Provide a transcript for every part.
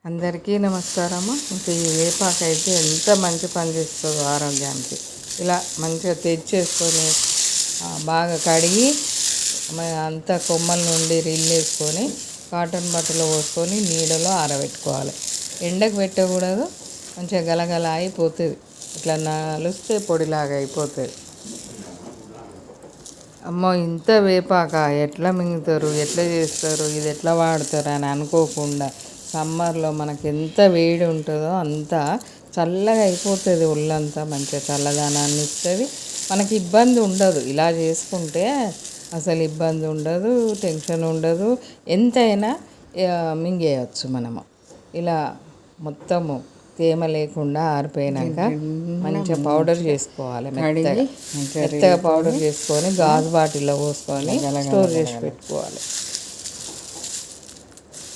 అందరికీ నమస్కారము. ఇంకా ఈ వేపాకు అయితే ఎంత మంచి పని చేస్తుందో ఆరోగ్యానికి. ఇలా మంచిగా తెచ్చేసుకొని బాగా కడిగి అంతా కొమ్మల నుండి రిల్లేసుకొని కాటన్ బట్టలో పోసుకొని నీడలో ఆరబెట్టుకోవాలి. ఎండకు పెట్టకూడదు, మంచిగా గలగల అయిపోతుంది. ఇట్లా నలుస్తే పొడిలాగా అయిపోతుంది. అమ్మో, ఇంత వేపాక ఎట్లా మింగుతారు, ఎట్లా చేస్తారు, ఇది ఎట్లా వాడతారు అని అనుకోకుండా సమ్మర్లో మనకి ఎంత వేడి ఉంటుందో అంత చల్లగా అయిపోతుంది. ఒళ్ళంతా మంచిగా చల్లదనాన్ని ఇస్తుంది. మనకి ఇబ్బంది ఉండదు. ఇలా చేసుకుంటే అసలు ఇబ్బంది ఉండదు, టెన్షన్ ఉండదు. ఎంతైనా మింగేయచ్చు మనము. ఇలా మొత్తము తేమ లేకుండా ఆరిపోయినాక మంచిగా పౌడర్ చేసుకోవాలి. మెత్తగా పౌడర్ చేసుకొని గాజు బాటిల్లో పోసుకొని స్టోర్ చేసి పెట్టుకోవాలి.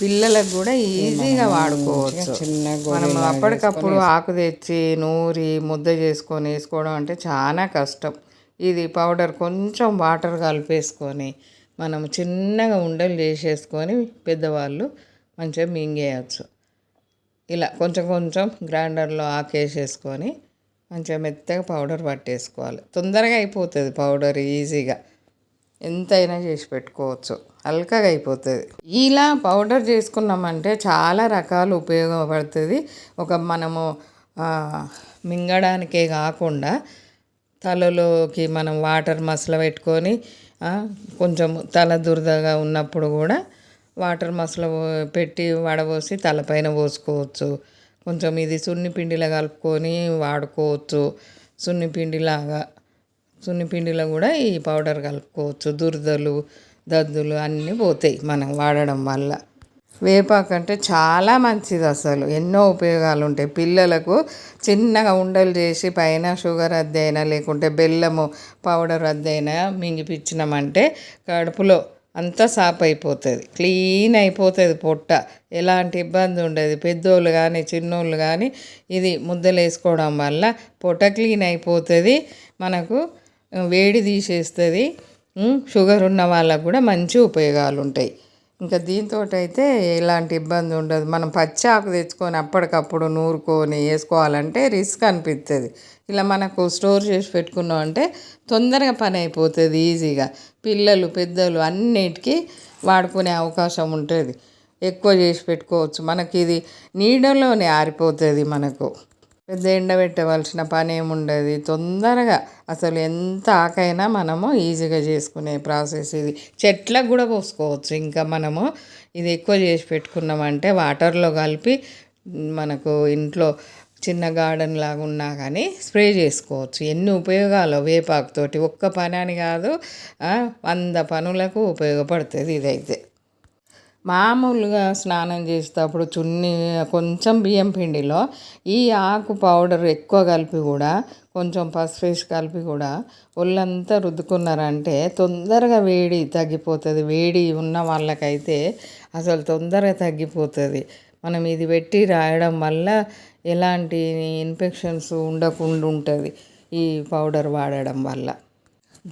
పిల్లలకు కూడా ఈజీగా వాడుకోవచ్చు. మనం అప్పటికప్పుడు ఆకు తెచ్చి నూరి ముద్ద చేసుకొని వేసుకోవడం అంటే చాలా కష్టం. ఇది పౌడర్ కొంచెం వాటర్ కలిపేసుకొని మనం చిన్నగా ఉండలు చేసేసుకొని పెద్దవాళ్ళు మంచిగా మింగేయచ్చు. ఇలా కొంచెం కొంచెం గ్రైండర్లో ఆకేసేసుకొని మంచిగా మెత్తగా పౌడర్ పట్టేసుకోవాలి. తొందరగా అయిపోతుంది పౌడర్, ఈజీగా ఎంతైనా చేసి పెట్టుకోవచ్చు, హల్కగా అయిపోతుంది. ఇలా పౌడర్ చేసుకున్నామంటే చాలా రకాలు ఉపయోగపడుతుంది. మనము మింగడానికే కాకుండా తలలోకి మనం వాటర్ మసల పెట్టుకొని కొంచెం తల దురదగా ఉన్నప్పుడు కూడా వాటర్ మసల పెట్టి వడబోసి తలపైన పోసుకోవచ్చు. కొంచెం ఇది సున్నిపిండిలో కలుపుకొని వాడుకోవచ్చు. సున్నిపిండిలో కూడా ఈ పౌడర్ కలుపుకోవచ్చు. దురదలు దద్దులు అన్నీ పోతాయి మనం వాడడం వల్ల. వేపాకు అంటే చాలా మంచిది. అసలు ఎన్నో ఉపయోగాలు ఉంటాయి. పిల్లలకు చిన్నగా ఉండలు చేసి పైన షుగర్ అద్దైనా లేకుంటే బెల్లము పౌడర్ అద్దైనా మింగిపించినామంటే కడుపులో అంతా సాప్ అయిపోతుంది, క్లీన్ అయిపోతుంది పొట్ట. ఎలాంటి ఇబ్బంది ఉండదు. పెద్దోళ్ళు కానీ చిన్నోళ్ళు కానీ ఇది ముద్దలు వేసుకోవడం వల్ల పొట్ట క్లీన్ అయిపోతుంది. మనకు వేడి తీసేస్తుంది. షుగర్ ఉన్న వాళ్ళకు కూడా మంచి ఉపయోగాలు ఉంటాయి. ఇంకా దీంతో అయితే ఎలాంటి ఇబ్బంది ఉండదు. మనం పచ్చి ఆకు తెచ్చుకొని అప్పటికప్పుడు నూరుకొని వేసుకోవాలంటే రిస్క్ అనిపిస్తుంది. ఇలా మనకు స్టోర్ చేసి పెట్టుకున్నాం అంటే తొందరగా పని అయిపోతుంది ఈజీగా. పిల్లలు పెద్దలు అన్నిటికీ వాడుకునే అవకాశం ఉంటుంది. ఎక్కువ చేసి పెట్టుకోవచ్చు. మనకి ఇది నీడలోనే ఆరిపోతుంది. మనకు పెద్ద ఎండబెట్టవలసిన పని ఏముండదు. తొందరగా అసలు ఎంత ఆకైనా మనము ఈజీగా చేసుకునే ప్రాసెస్ ఇది. చెట్లకు కూడా పోసుకోవచ్చు. ఇంకా మనము ఇది ఎక్కువ చేసి పెట్టుకున్నామంటే వాటర్లో కలిపి మనకు ఇంట్లో చిన్న గార్డెన్ లాగా ఉన్నా కానీ స్ప్రే చేసుకోవచ్చు. ఎన్ని ఉపయోగాలు వేపాకుతోటి. ఒక్క పని అని కాదు, 100 పనులకు ఉపయోగపడుతుంది ఇదైతే. మామూలుగా స్నానం చేసేటప్పుడు కొంచెం బియ్యం పిండిలో ఈ ఆకు పౌడర్ ఎక్కువ కలిపి కూడా కొంచెం పసుపు వేసి కలిపి కూడా ఒళ్ళంతా రుద్దుకున్నారంటే తొందరగా వేడి తగ్గిపోతుంది. వేడి ఉన్న వాళ్ళకైతే అసలు తొందరగా తగ్గిపోతుంది. మనం ఇది పెట్టి రాయడం వల్ల ఎలాంటి ఇన్ఫెక్షన్స్ ఉండకుండా ఉంటుంది ఈ పౌడర్ వాడడం వల్ల.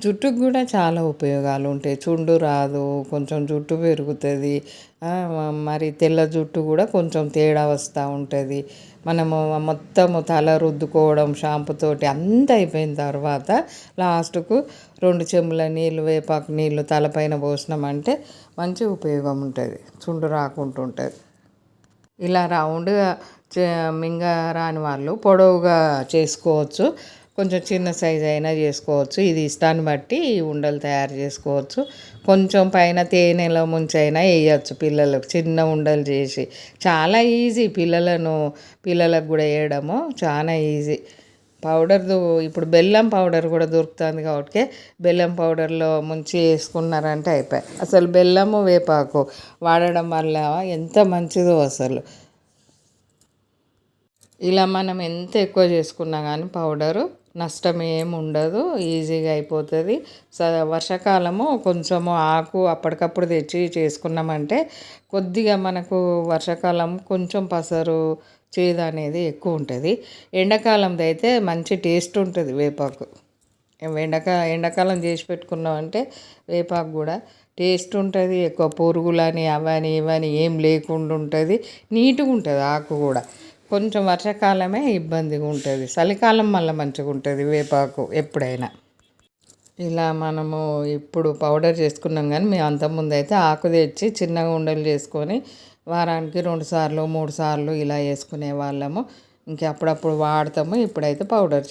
జుట్టుకు కూడా చాలా ఉపయోగాలు ఉంటాయి. చుండు రాదు, కొంచెం జుట్టు పెరుగుతుంది. మరి తెల్ల జుట్టు కూడా కొంచెం తేడా వస్తూ ఉంటుంది. మనము మొత్తము తల రుద్దుకోవడం షాంపుతోటి అంత అయిపోయిన తర్వాత లాస్ట్కు 2 చెంబుల నీళ్ళు వేపాకు నీళ్ళు తలపైన పోసినామంటే మంచి ఉపయోగం ఉంటుంది. చుండు రాకుండా ఉంటుంది. ఇలా రౌండ్గా మింగరాని వాళ్ళు పొడవుగా చేసుకోవచ్చు. కొంచెం చిన్న సైజు అయినా చేసుకోవచ్చు. ఇది ఇష్టాన్ని బట్టి ఉండలు తయారు చేసుకోవచ్చు. కొంచెం పైన తేనెలో ముంచైనా వేయచ్చు పిల్లలకు, చిన్న ఉండలు చేసి. చాలా ఈజీ. పిల్లలకు కూడా వేయడము చాలా ఈజీ. ఇప్పుడు బెల్లం పౌడర్ కూడా దొరుకుతుంది కాబట్టి బెల్లం పౌడర్లో ముంచి వేసుకున్నారంటే అయిపోయి. అసలు బెల్లము వేపాకు వాడడం వల్ల ఎంత మంచిదో అసలు. ఇలా మనం ఎంత ఎక్కువ చేసుకున్నా కానీ పౌడరు నష్టం ఏమి ఉండదు, ఈజీగా అయిపోతుంది. వర్షాకాలము కొంచెము ఆకు అప్పటికప్పుడు తెచ్చి చేసుకున్నామంటే కొద్దిగా మనకు వర్షాకాలం కొంచెం పసరు చేదు అనేది ఎక్కువ ఉంటుంది. ఎండాకాలంది అయితే మంచి టేస్ట్ ఉంటుంది వేపాకు. ఎండాకాలం చేసి పెట్టుకున్నామంటే వేపాకు కూడా టేస్ట్ ఉంటుంది, ఎక్కువ పురుగులని అవని ఇవని ఏం లేకుండా ఉంటుంది, నీట్గా ఉంటుంది ఆకు కూడా. కొంచెం వర్షాకాలమే ఇబ్బందిగా ఉంటుంది, చలికాలం మళ్ళీ మంచిగా ఉంటుంది వేపాకు ఎప్పుడైనా. ఇలా మనము ఇప్పుడు పౌడర్ చేసుకున్నాం, కానీ మేము అంతకుముందు అయితే ఆకు తెచ్చి చిన్నగా ఉండలు చేసుకొని వారానికి 2 సార్లు 3 సార్లు ఇలా వేసుకునే వాళ్ళము. ఇంక అప్పుడప్పుడు వాడతాము. ఇప్పుడైతే పౌడర్